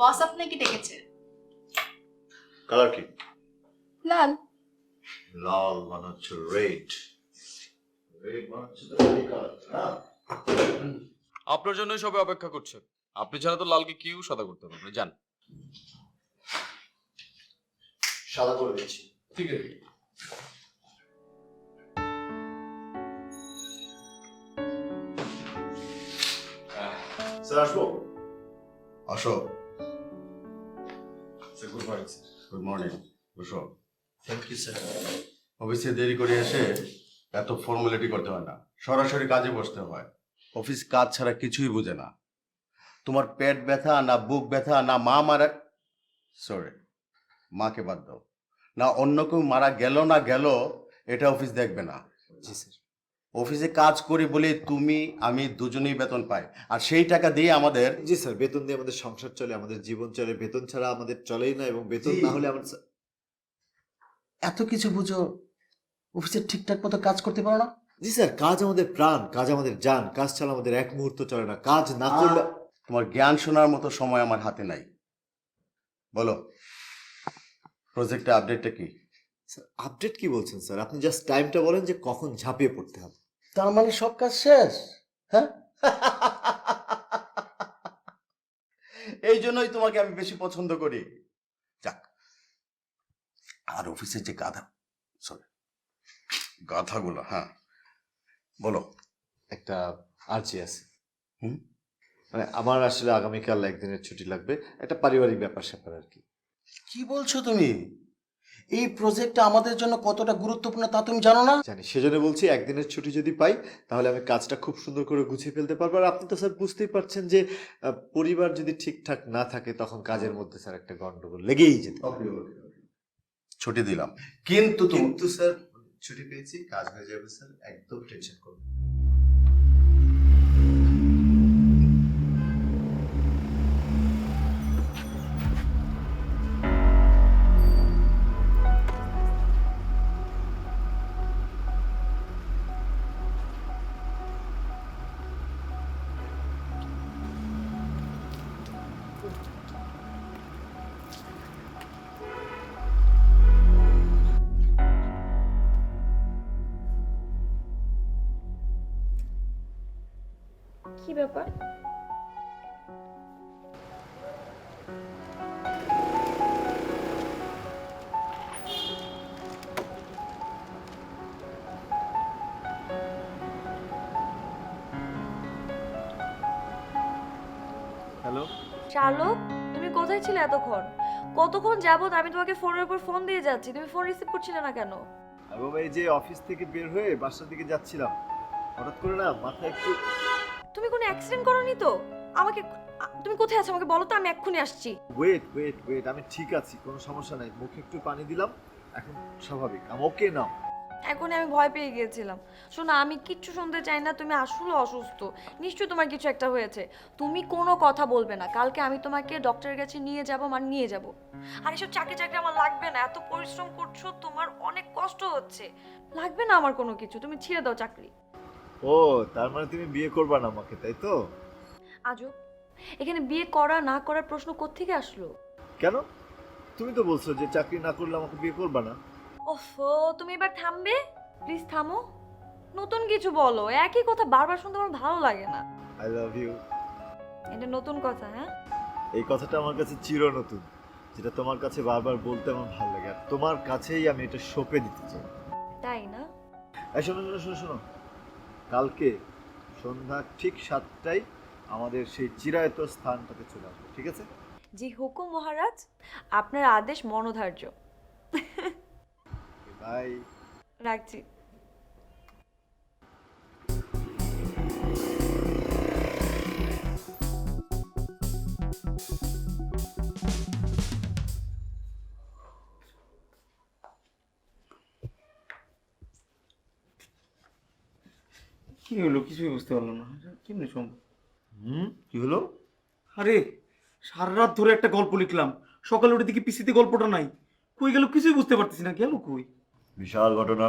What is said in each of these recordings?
বস আপনাকে ডেকেছে। কালার কি? লাল। লাল মানে হচ্ছে রেড। রেড মানে হচ্ছে তো রেড কালার, হ্যাঁ? আপনার জন্যই সবাই অপেক্ষা করছে। আপনি ছাড়া তো লালকে কেউ সাদা করতে পারবে না। যান। সাদা করে দিচ্ছি। ঠিক আছে। স্যার আসবো? আসো। Good morning sir. Good morning. বসো। Thank you sir. অফিসে দেরি করে এসে এত ফর্মালিটি করতে হয় না, সরাসরি কাজে বসতে হয়। অফিস কাজ ছাড়া কিছুই বোঝে না। তোমার পেট ব্যথা না বুক ব্যথা না মা মারা, সরি মাকে বাদ দাও, না অন্য কেউ মারা গেল না গেল, এটা অফিস দেখবে না। জি স্যার। অফিসে কাজ করি বলে তুমি আমি দুজনেই বেতন পাই, আর সেই টাকা দিয়ে আমাদের। জি স্যার, বেতন দিয়ে আমাদের সংসার চলে, আমাদের জীবন চলে। বেতন ছাড়া আমাদের চলেই না, এবং বেতন জি। না হলে আমার এত কিছু বুঝো, অফিসে ঠিকঠাক মতো কাজ করতে পারো না। জি স্যার, কাজ আমাদের প্রাণ, কাজ আমাদের জান। কাজ ছাড়া আমাদের এক মুহূর্ত চলে না। কাজ না করলে তোমার জ্ঞান শোনার মতো সময় আমার হাতে নাই। বলো, প্রজেক্টে আপডেটটা কি? স্যার, আপডেট কি বলছেন স্যার? আপনি জাস্ট টাইমটা বলেন যে কখন ঝাঁপিয়ে পড়তে হবে। তার মানে সব কাজ শেষ, হ্যাঁ? এই জন্যই তোমাকে আমি বেশি পছন্দ করি। যাক, আর অফিসের যে গাধাগুলো, হ্যাঁ বলো। একটা আর্জি আছে। হুম? মানে আমার আসলে আগামীকাল একদিনের ছুটি লাগবে, একটা পারিবারিক ব্যাপার স্যাপার আর কি। কি বলছো তুমি? এই প্রজেক্টটা আমাদের জন্য কতটা গুরুত্বপূর্ণ তা তুমি জানো না? জানি, সেজন্য বলছি একদিনের ছুটি যদি পাই তাহলে আমি কাজটা খুব সুন্দর করে গুছিয়ে ফেলতে পারবো। আর আপনি তো স্যার বুঝতেই পারছেন যে পরিবার যদি ঠিকঠাক না থাকে তখন কাজের মধ্যে স্যার একটা গন্ডগোল লেগেই যেতে পারে। ছুটি দিলাম, কিন্তু কিন্তু স্যার ছুটি পেয়েছি, কাজ হয়ে যাবে স্যার, একদম টেনশন করবেন না। কি ব্যাপার? হ্যালো, চালক, তুমি কোথায় ছিলে এতক্ষণ? কতক্ষণ যাবত আমি তোমাকে ফোনের উপর ফোন দিয়ে যাচ্ছি, তুমি ফোন রিসিভ করছিলে না কেন? আর বাবা এই যে অফিস থেকে বের হয়ে বাসার দিকে যাচ্ছিলাম, হঠাৎ করে না মাথায় একটু। তুমি কোনো অ্যাক্সিডেন্ট করোনি তো? আমাকে তুমি কোথায় আছো আমাকে বলো তো, আমি এক্ষুনি আসছি। ওয়েট ওয়েট ওয়েট, আমি ঠিক আছি, কোনো সমস্যা নাই। মুখে একটু পানি দিলাম, এখন স্বাভাবিক, আমি ওকে নাও। এখনই আমি ভয় পেয়ে গিয়েছিলাম। শোনো, আমি কিচ্ছু শুনতে চাই না, তুমি আসলে অসুস্থ, নিশ্চয়ই তোমার কিছু একটা হয়েছে। তুমি কোনো কথা বলবে না, কালকে আমি তোমাকে ডক্টরের কাছে নিয়ে যাব, মানে নিয়ে যাব। আর এসব চাকরি চাকরি আমার লাগবে না, এত পরিশ্রম করছো, তোমার অনেক কষ্ট হচ্ছে, লাগবে না আমার কোনো কিছু, তুমি ছেড়ে দাও চাকরি। ও, তার মানে তুমি বিয়ে করবা না আমাকে, তাই তো? আজও এখানে বিয়ে করা না করার প্রশ্ন কোত্থেকে আসলো? কেন? তুমি তো বলছো যে চাকরি না করলে আমাকে বিয়ে করবা না। ওফো, তুমি এবার থামবে? প্লিজ থামো, নতুন কিছু বলো, একই কথা বারবার শুনতে আমার ভালো লাগে না। I love you. এটা নতুন কথা? হ্যাঁ, এই কথাটা আমার কাছে চির নতুন, যেটা তোমার কাছে বারবার বলতে আমার ভালো লাগে, আর তোমার কাছেই আমি এটা সঁপে দিতে চাই। তাই না? এই শোনো শোনো শোনো শোনো, কালকে সন্ধ্যা ঠিক 7টায় আমাদের সেই চিরায়ত স্থানটাতে চলে আসবে, ঠিক আছে? জি হুকুম মহারাজ, আপনার আদেশ মনোধার্য। বাই। রাখছি। কি হলো কিছুই বুঝতে পারলাম না, কেমনি সম্ভব? কি হলো? আরে সারা রাত ধরে একটা গল্প লিখলাম, সকালে উঠে দেখি পিসিতে গল্পটা নাই, কই গেল কিছুই বুঝতে পারতেছি না, গেল কই? বিশাল ঘটনা,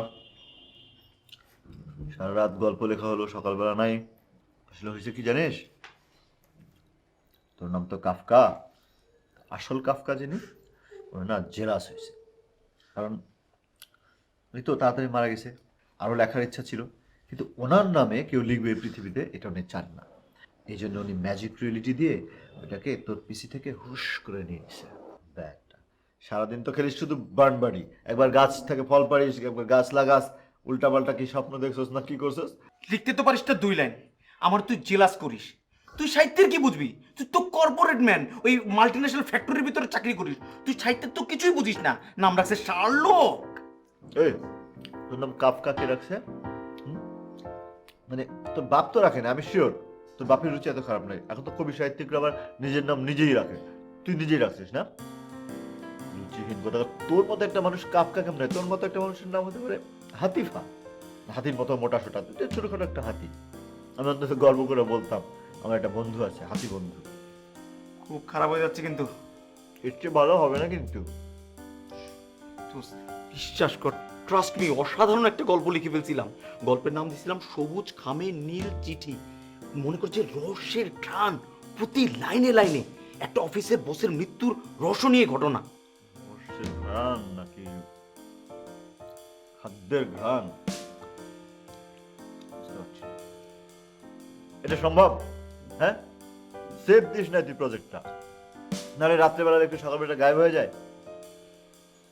সারা রাত গল্প লেখা হলো, সকালবেলা নাই। আসলে হয়েছে কি জানিস, তোর নাম তো কাফকা, আসল কাফকা যিনি উনি না জেলাস হয়েছে, কারণ উনি তো তাড়াতাড়ি মারা গেছে, আরও লেখার ইচ্ছা ছিল, কিন্তু ওনার নামে কেউ লিখবে এই পৃথিবীতে এটা উনি চান না। এই জন্য উনি ম্যাজিক রিয়েলিটি দিয়ে ওটাকে তোর পিসি থেকে হুশ করে নিয়ে এসে ব্যাগটা। সারাদিন তো খেলিস শুধু বাড়ি, একবার গাছ থেকে ফল পাড়িস, একবার গাছ লাগাস, উল্টাপাল্টা কি স্বপ্ন দেখছস না কি করছস? লিখতে তো পারিস না 2 লাইন, আমার তুই জেলাস করিস। তুই সাহিত্যের কি বুঝবি? তুই তো কর্পোরেট ম্যান, ওই মাল্টিন্যাশনাল ফ্যাক্টরির ভিতরে চাকরি করিস। তুই সাহিত্যের তো কিছুই বুঝিস না, নাম রাখছে শার্লক। এই তোর নাম কাফকা কে রাখছে? মানে তোর বাপ তো রাখে না, আমি শিওর তোর বাপের রুচি এত খারাপ নাই। এখন তো কবি সাহিত্যিকরা আবার নিজের নাম নিজেই রাখে, তুই নিজেই রাখছিস না? রুচিহীন কথা। তোর মতো একটা মানুষ কাফকা কেমন? তোর মতো একটা মানুষের নাম হতে পারে হাতিফা, হাতির মতো মোটা সোটা, তুই ছোটখাটো একটা হাতি। আমি অন্তত গর্ব করে বলতাম আমার একটা বন্ধু আছে, হাতি বন্ধু। খুব খারাপ হয়ে যাচ্ছে কিন্তু। এর চেয়ে ভালো হবে না কিন্তু। বিশ্বাস কর, ট্রাস্ট মি, অসাধারণ একটা গল্প লিখে ফেলছিলাম। গল্পের নাম দিয়েছিলাম সবুজ খামে নীল চিঠি। মনে করছে রহস্যের ঘ্রাণ প্রতি লাইনে লাইনে, একটা অফিসের বসের মৃত্যুর রহস্য নিয়ে ঘটনা। রহস্যের ঘ্রাণ নাকি খাদ্যের ঘ্রাণ? বুঝতে পারছি না। এটা সম্ভব? হ্যাঁ, সেভ দিস না তুই প্রজেক্টটা, নাহলে রাত্রেবেলা একটু সকালবেলা গায়েব হয়ে যায়।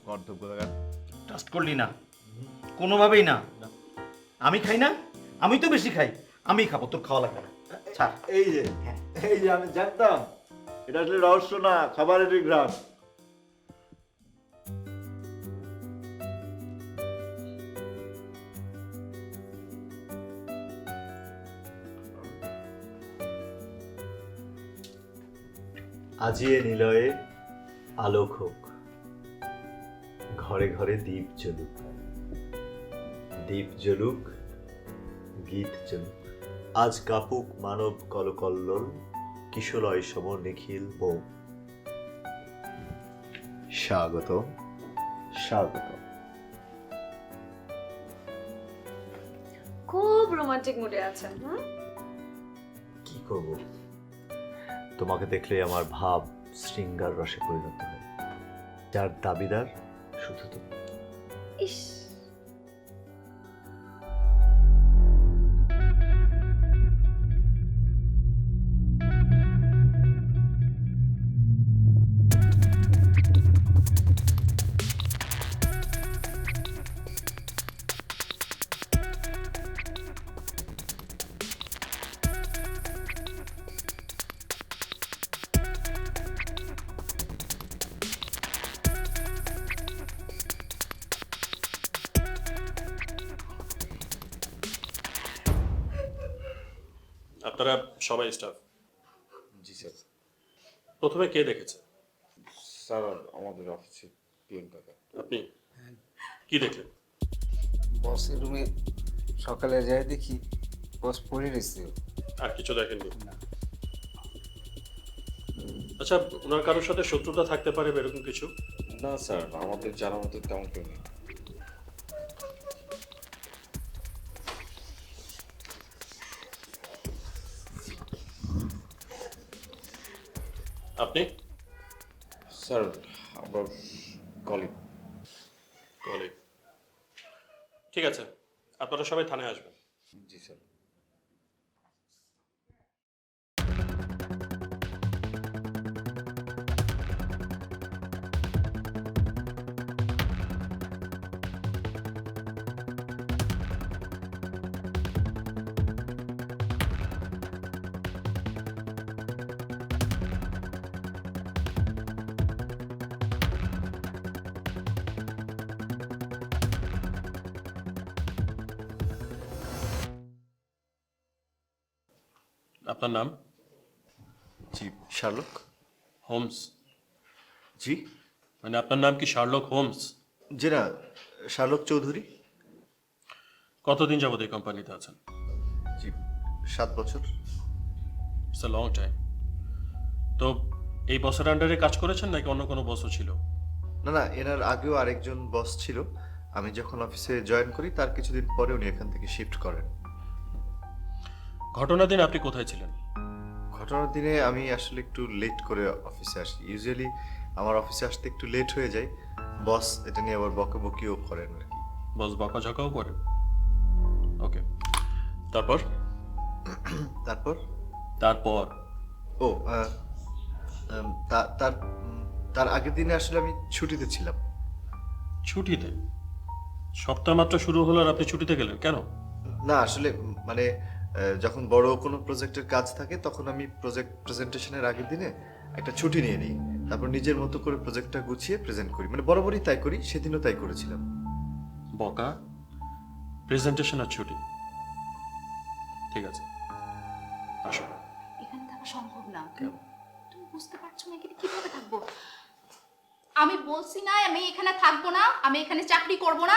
গর্ধব কোথাকার। ট্রাস্ট করলি না? কোনোভাবেই না। আমি খাই না, আমি তো বেশি খাই, আমিই খাবো, তোর খাওয়া লাগবে না। ছাড়। এই যে আমি জানতাম এটা আসলে রহস্য না, খাবারেরই ঘ্রাণ। আজিয়ে নিলয়ে আলোক হোক, ঘরে ঘরে দীপ জ্বলুক, দীপ জ্বলুক, গীত জ্বলুক। আজ কাপুক মানব কলকল্লোল, কিশোরয় সম নিখিল বউ। স্বাগত স্বাগত। খুব রোমান্টিক মুডে আছেন। কি করব, তোমাকে দেখলে আমার ভাব শৃঙ্গার রসে পরিণত হয়, যার দাবিদার শুধু তুমি। ইস, আপনারা সবাই স্টাফ? জি স্যার। প্রথমে কে দেখেছে? স্যার আমাদের অফিসে পিএম কাকা। আপনি কি দেখলেন? বসের রুমে সকালে যাই দেখি বস পড়ে রয়েছে। আর কিছু দেখেননি? আচ্ছা, ওনার কারোর সাথে শত্রুতা থাকতে পারে এরকম কিছু? না স্যার, আমাদের জানার মতো তেমন কেউ নেই। আপনি? স্যার আমরা কলিগ। কলিগ। ঠিক আছে, আপনারা সবাই থানায় আসবেন। জি স্যার। আপনার নাম? জি শার্লক। হোমস? জি মানে আপনার নাম কি শার্লক হোমস? জি না, শার্লক চৌধুরী। কতদিন যাবত এই কোম্পানিতে আছেন? জি 7 বছর। It's a long time. তো এই বসের আন্ডারে কাজ করেছেন নাকি অন্য কোনো বসও ছিল? না না, এনার আগেও আরেকজন বস ছিল। আমি যখন অফিসে জয়েন করি তার কিছুদিন পরে উনি এখান থেকে শিফট করেন। ঘটনার দিন আপনি কোথায় ছিলেন? ঘটনার দিনে আমি আসলে একটু লেট করে অফিসে আসি। ইউজুয়ালি আমার অফিসে আসতে একটু লেট হয়ে যায়, বস এটা নিয়ে আবার বকাবকিও করেন আর কি। বস বকাঝকাও করে। ওকে, তারপর? তারপর তারপর ও তার আগের দিনে আসলে আমি ছুটিতে ছিলাম। ছুটিতে? সপ্তাহ মাত্র শুরু হলো আর আপনি ছুটিতে গেলেন কেন? না আসলে মানে যখন বড় কোনো প্রজেক্টের কাজ থাকে তখন আমি প্রজেক্ট প্রেজেন্টেশনের আগের দিনে একটা ছুটি নিয়ে নিই, তারপর নিজের মতো করে প্রজেক্টটা গুছিয়ে প্রেজেন্ট করি। মানে বরাবরই তাই করি, সেদিনও তাই করেছিলাম। বকা, প্রেজেন্টেশন আর ছুটি, ঠিক আছে আসো। এখানে থাকা সম্ভব না। তুমি বুঝতে পারছো না এখানে কিভাবে থাকবো? আমি বলছি না আমি এখানে থাকবো না, আমি এখানে চাকরি করব না।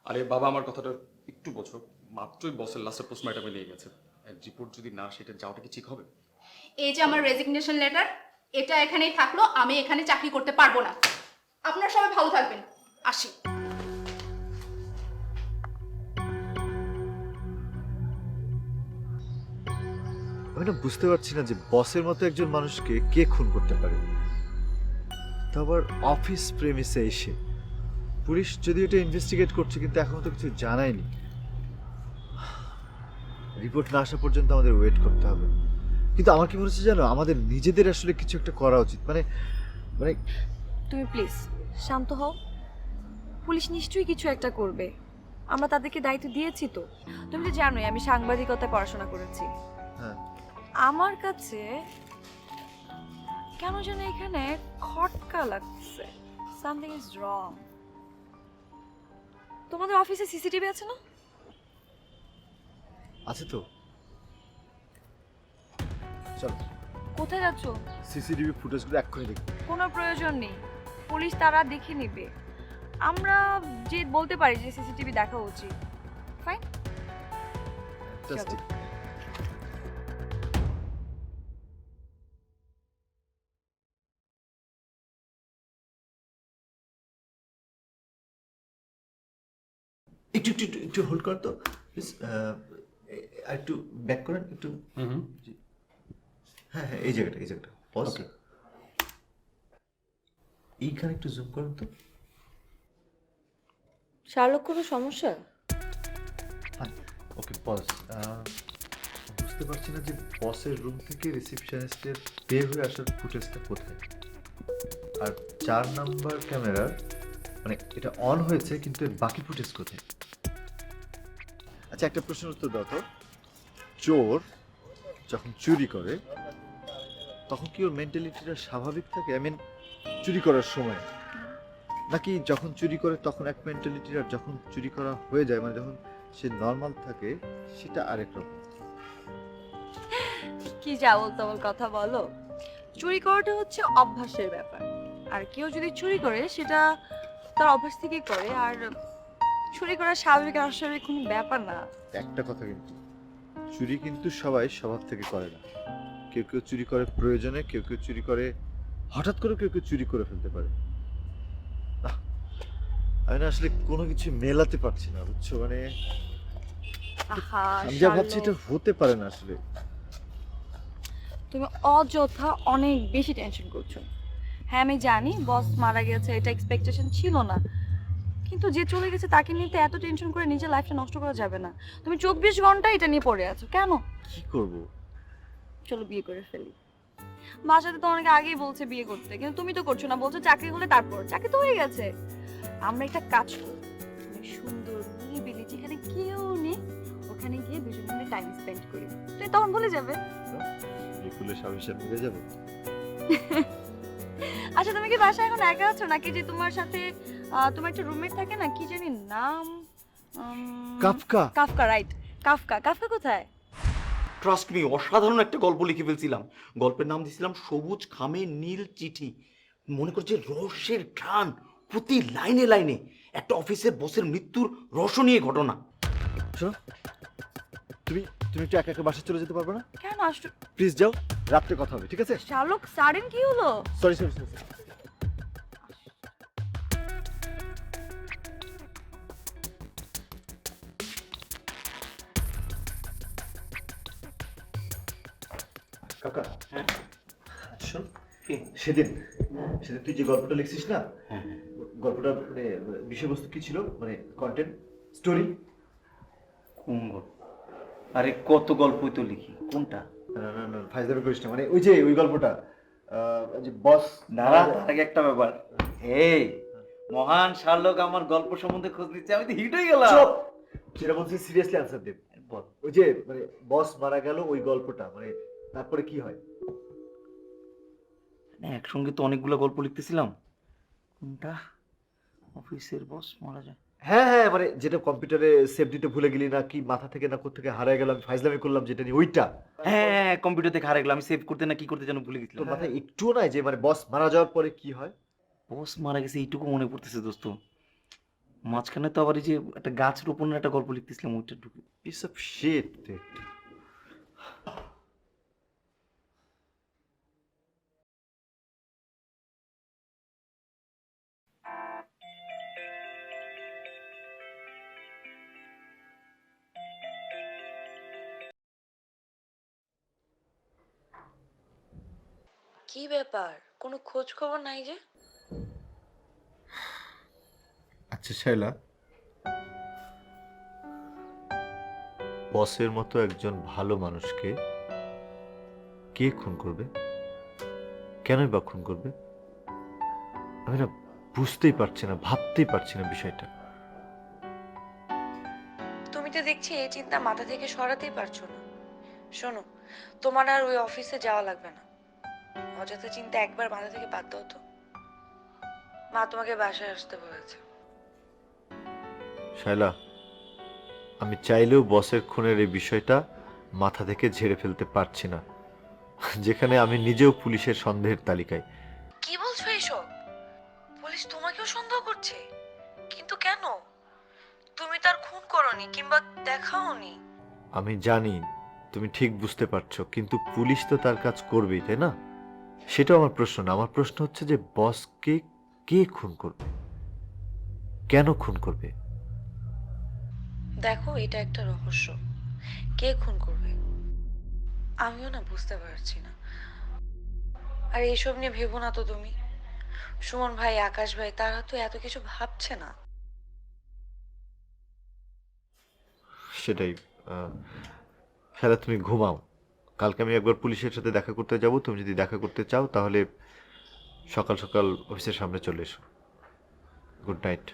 আরে বাবা, আমার কথাটা একটু বোঝো। মাত্রই বসের লাস্টের পোস্টমর্টমে নিয়ে গেছে, রিপোর্ট যদি না সেটা যাওয়াটা কি ঠিক হবে? এই যে আমার রেজিগনেশন লেটার, এটা এখানেই থাকলো, আমি এখানে চাকরি করতে পারবো না। আপনারা সবাই ভালো থাকবেন, আসি। আমি না বুঝতে পারছি না যে বসের মতো একজন মানুষকে কে খুন করতে পারে, তা আবার অফিস প্রেমিসে এসে। পুলিশ যদি এটা ইনভেস্টিগেট করছে কিন্তু এখনো তো কিছু জানায়নি। রিপোর্ট না আসা পর্যন্ত আমাদের ওয়েট করতে হবে। কিন্তু আমার কি মনে হচ্ছে জানো, আমাদের নিজেদের আসলে কিছু একটা করা উচিত। মানে মানে তুমি প্লিজ শান্ত হও। পুলিশ নিশ্চয়ই কিছু একটা করবে, আমরা তাদেরকে দায়িত্ব দিয়েছি তো। তুমি তো জানোই আমি সাংবাদিকতায় পড়াশোনা করেছি। হ্যাঁ, আমার কাছে কেন যেন এখানে খটকা লাগছে। Something is wrong. তোমাদের অফিসে সিসিটিভি আছে না? আছে তো। চলো কোথায় যাচ্ছ? সিসিটিভি ফুটেজগুলো এক্ষুনি দেখবো। কোনো প্রয়োজন নেই, পুলিশ তারা দেখে নেবে। আমরা যে বলতে পারি যে সিসিটিভি দেখা উচিত। ফাইন। Fantastic. একটু একটু একটু একটু হোল্ড কর তো প্লিজ। আর একটু ব্যাক করেন একটু। হুম, হ্যাঁ হ্যাঁ, এই জায়গাটা পজ। এইখানে একটু জুম করুন তো। শার্লক, কোনো সমস্যা? ওকে পজ। বুঝতে পারছি না যে বসের রুম থেকে রিসেপশনিস্টের বের হয়ে আসার ফুটেজটা কোথায়, আর 4 নাম্বার ক্যামেরার মানে এটা অন হয়েছে কিন্তু এর বাকি ফুটেজ কোথায়? আচ্ছা একটা প্রশ্নের উত্তর দাও তো, চোর যখন চুরি করে তখন কি ওর মেন্টালিটিটা স্বাভাবিক থাকে? আই মিন চুরি করার সময়, নাকি যখন চুরি করে তখন এক মেন্টালিটি আর যখন চুরি করা হয়ে যায় মানে যখন সে নর্মাল থাকে সেটা আরেক রকম? কি যা বলতো বল কথা বলো। চুরি করাটা হচ্ছে অভ্যাসের ব্যাপার, আর কেউ যদি চুরি করে সেটা তার অভ্যাস থেকেই করে। আর চুরি করা স্বাভাবিক আর অস্বাভাবিক কোনো ব্যাপার না। একটা কথা, কিন্তু চুরি কিন্তু সবাই স্বভাব থেকে করে না। কেউ কেউ চুরি করে প্রয়োজনে, কেউ কেউ চুরি করে হঠাৎ করে, কেউ কেউ চুরি করে ফেলতে পারে। আহ, আমি না আসলে কোনো কিছু মেলাতে পারছি না, বুঝছো? মানে আহা আমি যা ভাবছি এটা হতে পারে না আসলে। তুমি অযথা অনেক বেশি টেনশন করছো। হ্যাঁ আমি জানি বস মারা গেছে, এটা এক্সপেকটেশন ছিল না, কিন্তু যে চলে গেছে তাকে নিয়ে তো এত টেনশন করে নিজের লাইফটা নষ্ট করা যাবে না। তুমি 24 ঘন্টা এটা নিয়ে পড়ে আছো কেন? কি করব? চলো বিয়ে করে ফেলি। বাসাতে তো অনেক আগেই বলছে বিয়ে করতে, কিন্তু তুমি তো করছো না, বলছো চাকরি হলে তারপর। চাকরি তো হয়ে গেছে। আমরা একটা কাজ করি, অনেক সুন্দর নিরিবিলি যেখানে কেউ নেই, ওখানে গিয়ে দুজন মিলে টাইম স্পেন্ড করি। তুমি তখন ভুলে যাবে। বিপুলে স্বামীর মিলে যাবে। আচ্ছা তুমি কি বাসায় এখন একা আছো, নাকি যে তোমার সাথে তোমার একটা রুমমেট থাকে না, কি জানি নাম? Kafka. Kafka, right. Kafka. Kafka কোথায়? ট্রাস্ট মি, অসাধারণ একটা গল্প লিখে ফেলছিলাম। গল্পের নাম দিয়েছিলাম সবুজ খামে নীল চিঠি। মনে করছে রহস্যের টান প্রতি লাইনে লাইনে। একটা অফিসের বসের মৃত্যুর রহস্যনীয় ঘটনা। শোনো, তুমি তুমি একটু একা একা বাসা চলে যেতে পারবে না? কেন আসছো? প্লিজ যাও, রাত্রে কথা হবে, ঠিক আছে? শার্লক, সাডেন কি হলো? সরি। কাকা হ্যাঁ শোন, কি? সেদিন সেদিন তুই যে গল্পটা লিখছিস না, হ্যাঁ গল্পটা মানে বিষয়বস্তু কি ছিল, মানে কন্টেন্ট, স্টোরি? কোন গল্প? আরে কত গল্পই তো লিখি, কোনটা? না না না, ফাইজলামি করিস না, মানে ওই যে ওই গল্পটা, যে বস দাঁড়া, তার আগে একটা ব্যাপার। এই মহান শার্লক আমার গল্প সম্বন্ধে খোঁজ নিচ্ছে, আমি তো হিট হয়ে গেলাম। চুপ! যেটা বলছি সিরিয়াসলি আনসার দে। বল। ওই যে মানে বস মারা গেল ওই গল্পটা, মানে তারপরে কি হয়? না, একসঙ্গে তো অনেকগুলো গল্প লিখতেছিলাম। কোনটা? অফিসের বস মারা যায়। হ্যাঁ হ্যাঁ, মানে যেটা কম্পিউটারে সেভ দিতে ভুলে গেলি না কি, মাথা থেকে না কোথা থেকে হারিয়ে গেল, আমি ফাইজলামি করলাম যেটা নিয়ে, ওইটা? হ্যাঁ, কম্পিউটার থেকে হারিয়ে গেলাম, আমি সেভ করতে না কি করতে যেন ভুলে গেছিলাম। তোর মাথায় একটুও নাই যে মানে বস মারা যাওয়ার পরে কি হয়? বস মারা গেছে এইটুকু মনে পড়তেছে দোস্ত। মাঝখানে তো আবার এই যে একটা গাছ রোপণের একটা গল্প লিখতেছিলাম, ওইটা ঢুকে। Piece of shit. কি ব্যাপার, কোনো খোঁজ খবর নাই যে? আচ্ছা শাইলা, বসের মতো একজন ভালো মানুষকে কে খুন করবে? কেনই বা খুন করবে? আমি না বুঝতেই পারছি না, ভাবতেই পারছি না বিষয়টা। তুমি তো দেখছি এই চিন্তা মাথা থেকে সরাতেই পারছো না। শোনো, তোমার আর ওই অফিসে যাওয়া লাগবে না। অযথা চিন্তা একবার মাথা থেকে বাদ দাও তো। মা তোমাকে বাসায় আসতে বলেছে। শাইলা, আমি চাইলেও বসের খুনের এই বিষয়টা মাথা থেকে ঝেড়ে ফেলতে পারছি না, যেখানে আমি নিজেও পুলিশের সন্দেহের তালিকায়। কি বলছো এসব? পুলিশ তোমাকেও সন্দেহ করছে? কিন্তু কেন? তুমি তার খুন করোনি কিংবা দেখাওনি। আমি জানি তুমি ঠিক বুঝতে পারছো, কিন্তু পুলিশ তো তার কাজ করবেই, তাই না? সেটাও আমার প্রশ্ন না। আমার প্রশ্ন হচ্ছে যে বসকে কে খুন করবে, কেন খুন করবে? দেখো, এটা একটা রহস্য। কে খুন করবে আমিও না বুঝতে পারছি না। আর এইসব নিয়ে ভেবো না তো তুমি। সুমন ভাই, আকাশ ভাই, তারা তো এত কিছু ভাবছে না। সেটাই। শালা তুমি ঘুমাও, কালকে আমি একবার পুলিশের সাথে দেখা করতে যাব। তুমি যদি দেখা করতে চাও তাহলে সকাল সকাল অফিসের সামনে চলে এসো। Good night.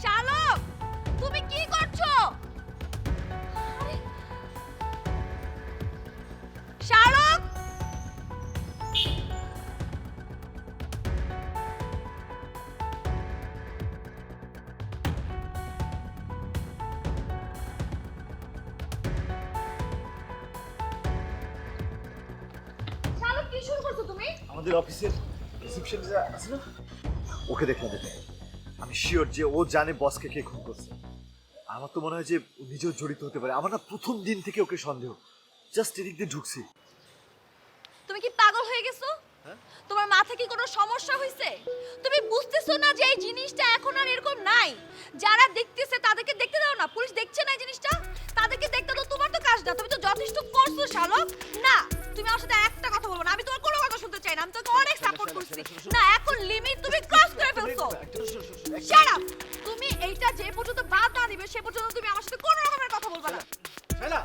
শালক, তুমি কি করছো? শালক! শালক, কি শুরু করছো তুমি? আমাদের অফিসের রিসেপশনে আছে না, ওকে দেখলাম। আমি শিওর যে ও জানে বসকে কে খুন করছে। আমার তো মনে হয় যে ও নিজেও জড়িত হতে পারে। আমার না প্রথম দিন থেকে ওকে সন্দেহ, জাস্ট এদিক দিয়ে ঢুকছি। তুমি কি পাগল হয়ে গেছো? তোমার মাথায় কি কোনো সমস্যা হয়েছে? তুমি বুঝতেছো না যে এই জিনিসটা এখন আর এরকম নাই? যারা দেখতেছে তাদেরকে দেখতে দাও না। পুলিশ দেখছে না এই জিনিসটা, তাদেরকে দেখতে দাও। তোমার তো কাজ না, তুমি তো যথেষ্ট করছো শালক। না, তুমি আমার সাথে একটা কথা বলবো না। আমি তোমার কোনো কথা শুনতে চাই না। আমি তোকে অনেক সাপোর্ট করছি। না, এখন লিমিট তুমি ক্রস করে ফেলছো। Shut up! তুমি এইটা যে পর্যন্ত বাদ না দিবে সে পর্যন্ত তুমি আমার সাথে কোনো রকমের কথা বলবে না। শাইলা,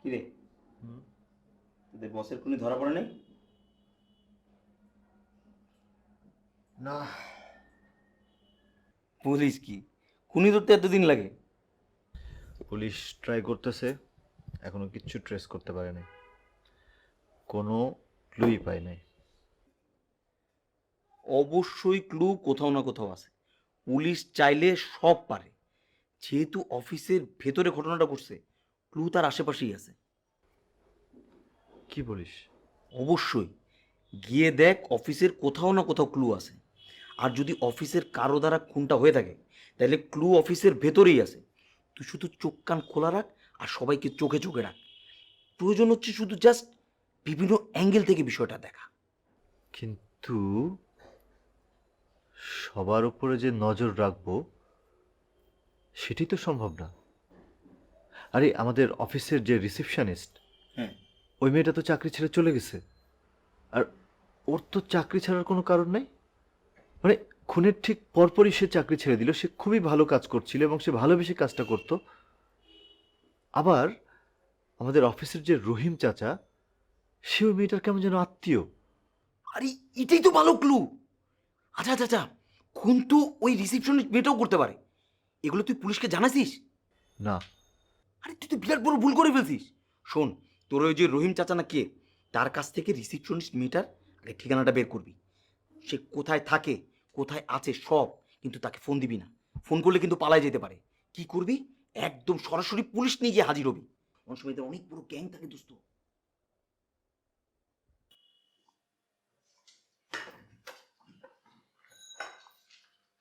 কি রে, তোদের বসের খুনি ধরা পড়ে নাই? না পুলিশ কি খুনি ধরতে এতদিন লাগে? পুলিশ ট্রাই করতেছে, এখনো কিচ্ছু ট্রেস করতে পারে নাই, কোনো ক্লুই পায় নাই। অবশ্যই ক্লু কোথাও না কোথাও আছে। পুলিশ চাইলে সব পারে। যেহেতু অফিসের ভেতরে ঘটনাটা ঘটছে, ক্লু তার আশেপাশেই আছে। কি বলিস? অবশ্যই গিয়ে দেখ, অফিসের কোথাও না কোথাও ক্লু আছে। আর যদি অফিসের কারো দ্বারা খুনটা হয়ে থাকে, তাহলে ক্লু অফিসের ভেতরেই আছে। তুই শুধু চোখ কান খোলা রাখ আর সবাইকে চোখে চোখে রাখ। প্রয়োজন হচ্ছে শুধু জাস্ট বিভিন্ন অ্যাঙ্গেল থেকে বিষয়টা দেখা। কিন্তু সবার উপরে যে নজর রাখবো সেটি তো সম্ভব না। আরে আমাদের অফিসের যে রিসেপশনিস্ট, হ্যাঁ, ওই মেয়েটা তো চাকরি ছেড়ে চলে গেছে। আর ওর তো চাকরি ছাড়ার কোনো কারণ নাই। মানে খুনের ঠিক পরপরই সে চাকরি ছেড়ে দিল। সে খুবই ভালো কাজ করছিল এবং সে ভালোবেসে কাজটা করত। আবার আমাদের অফিসের যে রহিম চাচা, সে ওই মেয়েটার কেমন যেন আত্মীয়। আরে এটাই তো ভালো ক্লু। আচ্ছা আচ্ছা আচ্ছা, খুন তো ওই রিসেপশনিস্ট মেয়েটাও করতে পারে। এগুলো তুই পুলিশকে জানাসিস? না, আরে তুই তো বিরাট বড় ভুল করে ফেলছিস। শোন, তোর ওই যে রহিম চাচা না কে, তার কাছ থেকে রিসেপশনিস্ট মেয়েটার আগে ঠিকানাটা বের করবি। সে কোথায় থাকে, কোথায় আছে সব, কিন্তু তাকে ফোন দিবি না। ফোন করলে কিন্তু পালায় যেতে পারে। কি করবি? একদম সরাসরি পুলিশ নিয়ে গিয়ে হাজির হবি। অনেক সময় এদের অনেক বড় গ্যাং থাকে দোস্ত।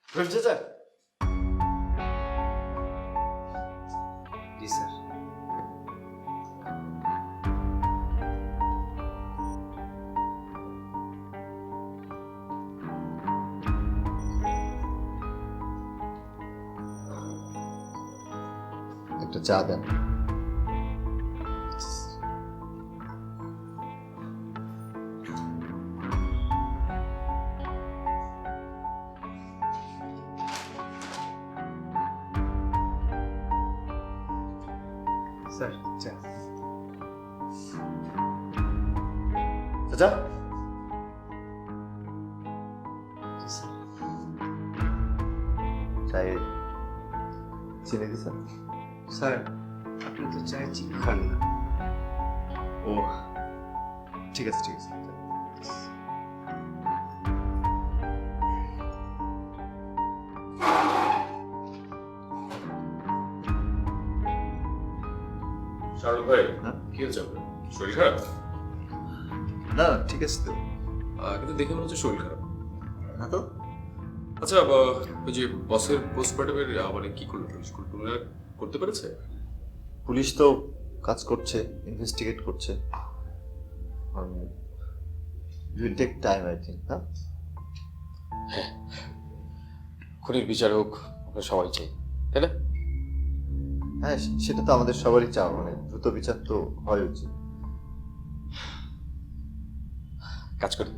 রহিম চাচা। জি স্যার। একটা চা দেন। স্যার চা। চাচা, চায়ে চিনি দিছেন? স্যার আপনি তো চায় চিনি খান না। ও ঠিক আছে, ঠিক আছে। শাহরুখ ভাই, হ্যাঁ? কি হচ্ছে আপনার? শরীর খারাপ? না না, ঠিক আছে তো। কিন্তু দেখে মনে হচ্ছে শরীর খারাপ। না তো। আচ্ছা, ওই যে বসের পোস্টমর্টমের মানে কি করলো পুলিশ? করতে পেরেছে? পুলিশ তো কাজ করছে, ইনভেস্টিগেট করছে। Will take time I think. না, খুনির বিচার হোক, আমরা সবাই চাই, তাই না? হ্যাঁ সেটা তো আমাদের সবারই চাওয়া, মানে দ্রুত বিচার তো হয় উচিত। কাজ করি।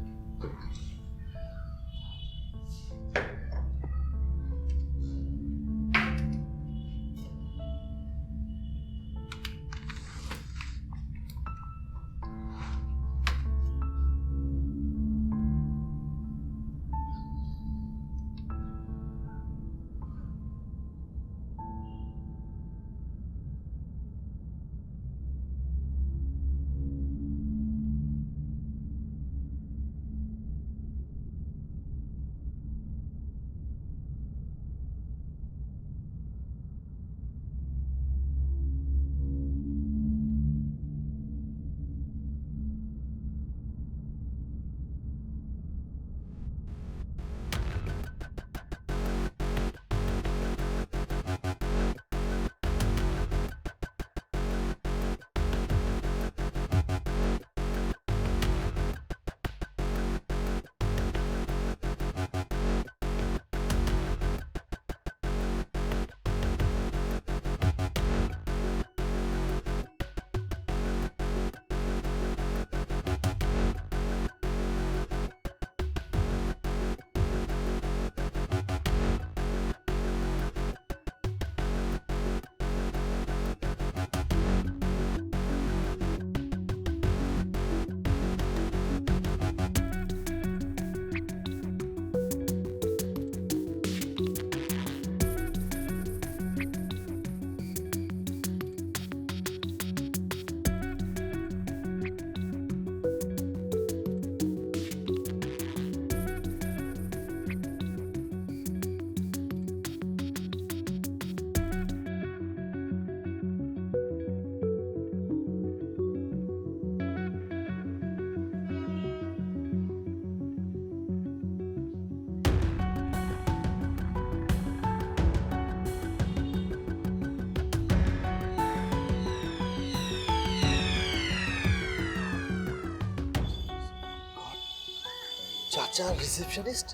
চাচা রিসেপশনিস্ট?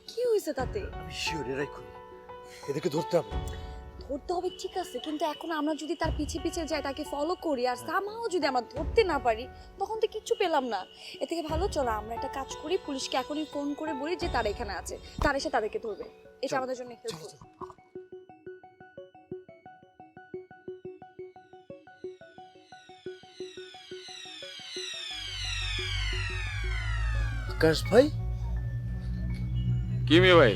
কি হয়েছে তাতে? আমি শিওর এরাই খুনি, এদেরকে ধরতে হবে। ধরতে হবে ঠিক আছে, কিন্তু এখন আমরা যদি তার পিছে পিছে যাই, তাকে ফলো করি, আর সামহাও যদি আমরা ধরতে না পারি, তখন তো কিচ্ছু পেলাম না। এ থেকে ভালো চলো আমরা একটা কাজ করি, পুলিশকে এখনই ফোন করে বলি যে তারা এখানে আছে, তারা এসে তাদেরকে ধরবে। এটা আমাদের জন্য হেল্পফুল। আকাশ ভাই, কি মেয়ে ভাই,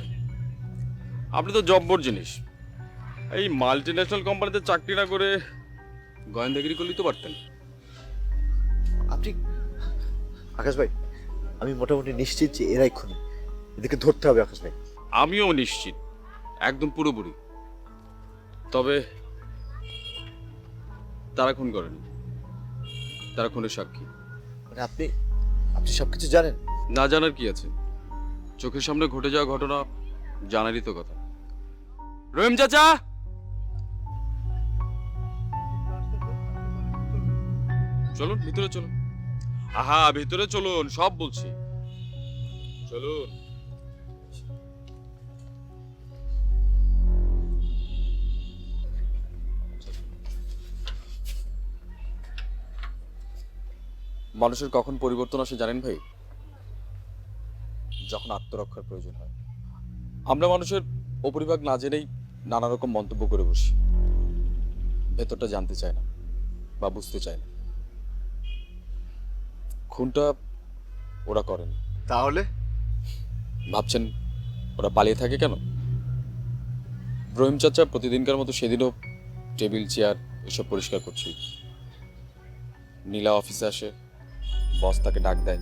আপনি তো জব্বর জিনিস। এই মাল্টি ন্যাশনাল কোম্পানিতে চাকরি না করে গোয়েন্দাগিরি করলেই তো পারতেন। আপনি আকাশ ভাই, আমি মোটামুটি নিশ্চিত যে এরাই খুনি, এদেরকে ধরতে হবে আকাশ ভাই। আমিও নিশ্চিত, একদম পুরোপুরি। তবে তারা খুন করেনি, তারা খুনের সাক্ষী। মানে আপনি আপনি সবকিছু জানেন? না জানার কি আছে, চোখের সামনে ঘটে যাওয়া ঘটনা জানারই তো কথা। রহিম চাচা, চলুন ভিতরে চলুন। আহা, ভিতরে চলুন, সব বলছি, চলুন। মানুষের কখন পরিবর্তন আসে জানেন ভাই? যখন আত্মরক্ষার প্রয়োজন হয়। আমরা মানুষের উপরিভাগ না জেনেই নানা রকম মন্তব্য করে বসি, ভেতরটা জানতে চায় না বা বুঝতে চায় না। খুনটা ওরা করেন। তাহলে ভাবছেন ওরা পালিয়ে থাকে কেন? রহিম চাচা প্রতিদিনকার মতো সেদিনও টেবিল চেয়ার এসব পরিষ্কার করছি। নীলা অফিসে আসে, বস তাকে ডাক দেয়।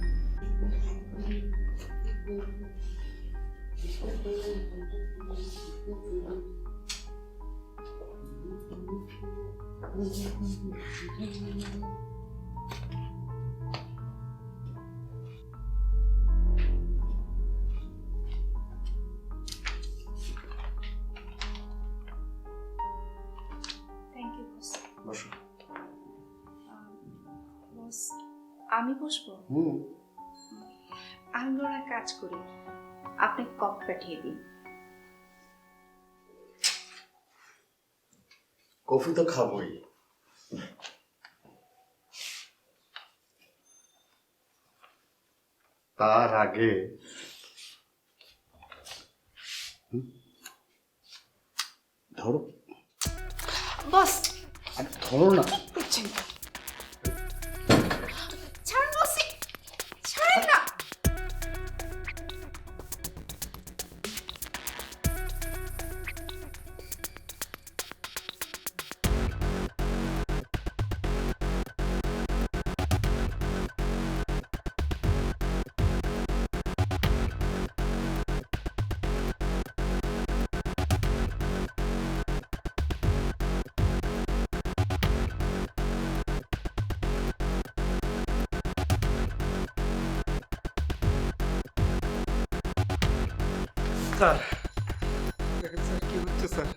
Thank you boss. বস, আমি বসবো? আমি বড় এক কাজ করি, আপনি কপ পাঠিয়ে দিন। কফি তো খাবোই, তার আগে ধরো। বস আরে ধরো না। ছাড়ুন বসি, ছাড়ুন না। স্যার দেখেন স্যার কি হচ্ছে স্যার।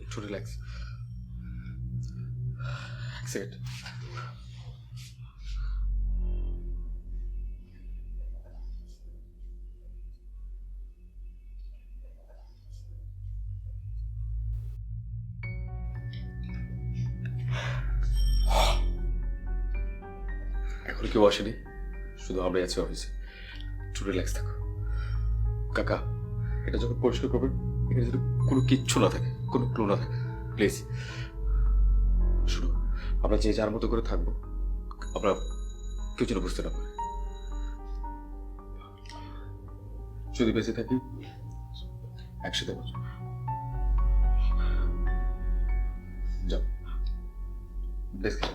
একটু রিল্যাক্স, এক সেকেন্ড। এখন কেউ আসেনি, শুধু আমরাই আছি অফিসে। একটু রিল্যাক্স থাকো। কাকা, এটা যখন পরিষ্কার করবেন এখানে যদি কোনো কিচ্ছু না থাকে, কোনো ক্লু না থাকে, প্লিজ। শুনো, আমরা যে যার মতো করে থাকবো, আমরা কেউ যেন বুঝতে না পারে। যদি বেঁচে থাকি একসাথে বসো। যাও ডেস্কে।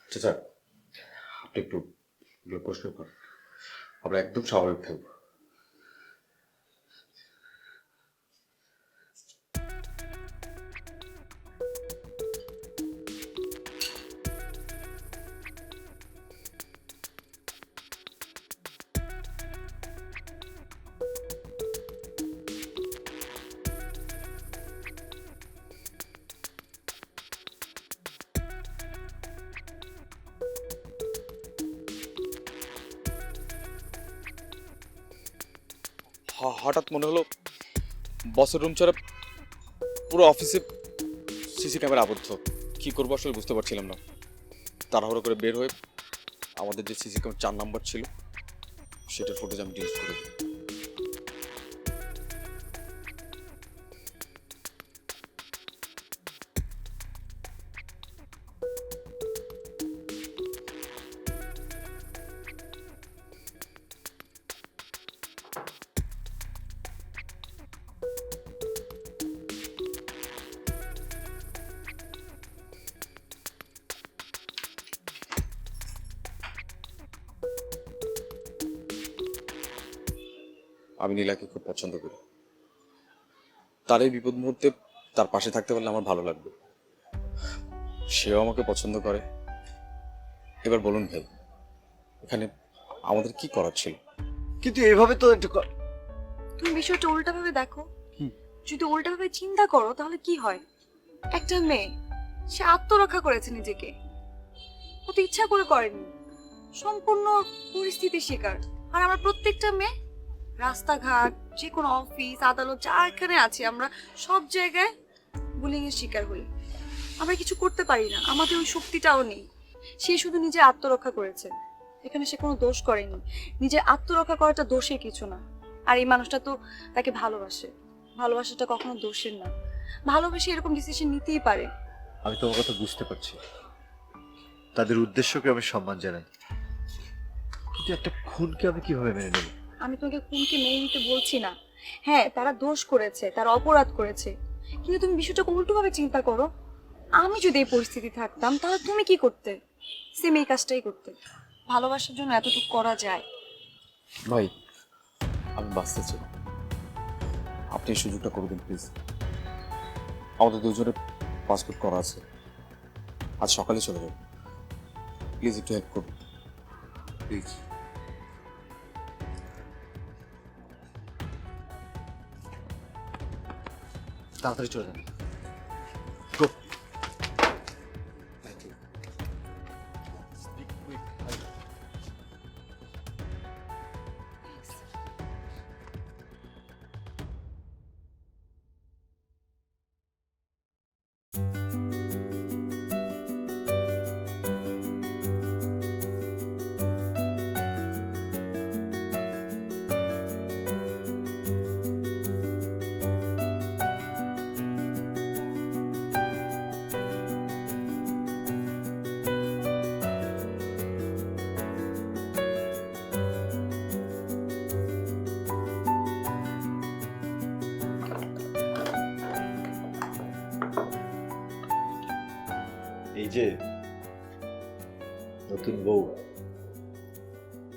আচ্ছা, আপনি একটু প্রশ্ন করেন, আমরা একদম স্বাভাবিক থাকবো। হঠাৎ মনে হলো বসের রুম ছাড়া পুরো অফিসে সিসি ক্যামেরা আবদ্ধ। কি করবো আসলে বুঝতে পারছিলাম না। তাড়াহুড়ো করে বের হয়ে আমাদের যে সিসি ক্যামেরা 4 নাম্বার ছিল সেটার ফুটেজ আমি ডিলিট করে দিই। আমি নীলাকে খুব পছন্দ করি। তার এই বিপদ মুহূর্তে তার পাশে থাকতে পারলে আমার ভালো লাগবে। সেও আমাকে পছন্দ করে। এবার বলুন ভাই, এখানে আমাদের কি করার ছিল? কিন্তু এভাবে তো একটু তুমি বিষয়টা উল্টাভাবে দেখো। যদি উল্টাভাবে চিন্তা করো তাহলে কি হয়? একটা মেয়ে, সে আত্মরক্ষা করেছে নিজেকে, ও তো ইচ্ছা করে করেনি, সম্পূর্ণ পরিস্থিতির শিকার। আর আমরা প্রত্যেকটা মেয়ে রাস্তাঘাট, যে কোনো অফিস, আদালত, যা এখানে আছে, আমরা সব জায়গায় বুলিং এর শিকার হই। আমরা কিছু করতে পারি না, আমাদের ওই শক্তিটাও নেই। সে শুধু নিজে আত্মরক্ষা করেছে, এখানে সে কোনো দোষ করেনি। নিজের আত্মরক্ষা করাটা দোষের কিছু না। আর এই মানুষটা তো তাকে ভালোবাসে, ভালোবাসাটা কখনো দোষের না। ভালোবেসে এরকম ডিসিশন নিতেই পারে। আমি তোমার কথা বুঝতে পারছি, তাদের উদ্দেশ্যকে আমি সম্মান জানাই, কিন্তু একটা খুনকে আমি কিভাবে মেনে নেব? আমি তোমাকে খুনকে মেনে নিতে বলছি না। হ্যাঁ, তারা দোষ করেছে, তারা অপরাধ করেছে, কিন্তু তুমি বিষয়টাকে উল্টোভাবে চিন্তা করো। আমি যদি এই পরিস্থিতি থাকতাম তাহলে তুমি কি করতে? সেম এই কাজটাই করতে। ভালোবাসার জন্য এতটুকু করা যায়। ভাই, আমি বাঁচতে চাই, আপনি এই সুযোগটা করে দিন প্লিজ। আমাদের দুজনের পাসপোর্ট করা আছে, আজ সকালে চলে যাবো। প্লিজ একটু হেল্প করুন প্লিজ। তাড়াতাড়ি চলে যান। এই যে নতুন বউ,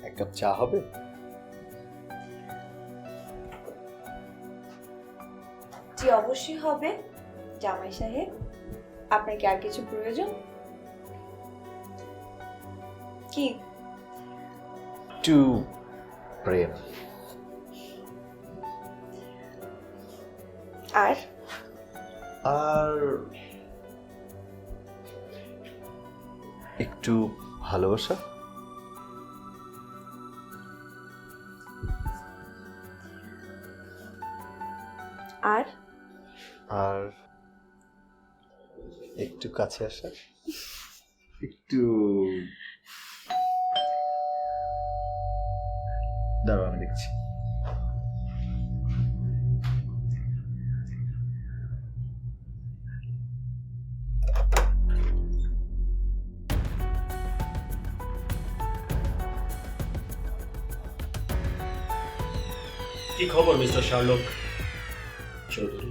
এক কাপ চা হবে? জি অবশ্যই হবে জামাই সাহেব। আপনার কি আর কিছু প্রয়োজন? কি? একটু প্রেম। আর আর একটু ভালোবাসা। আর আর একটু কাছে আসা, একটু দাঁড়াও আমি দেখছি। কি খবর মিস্টার শার্লক চৌধুরী?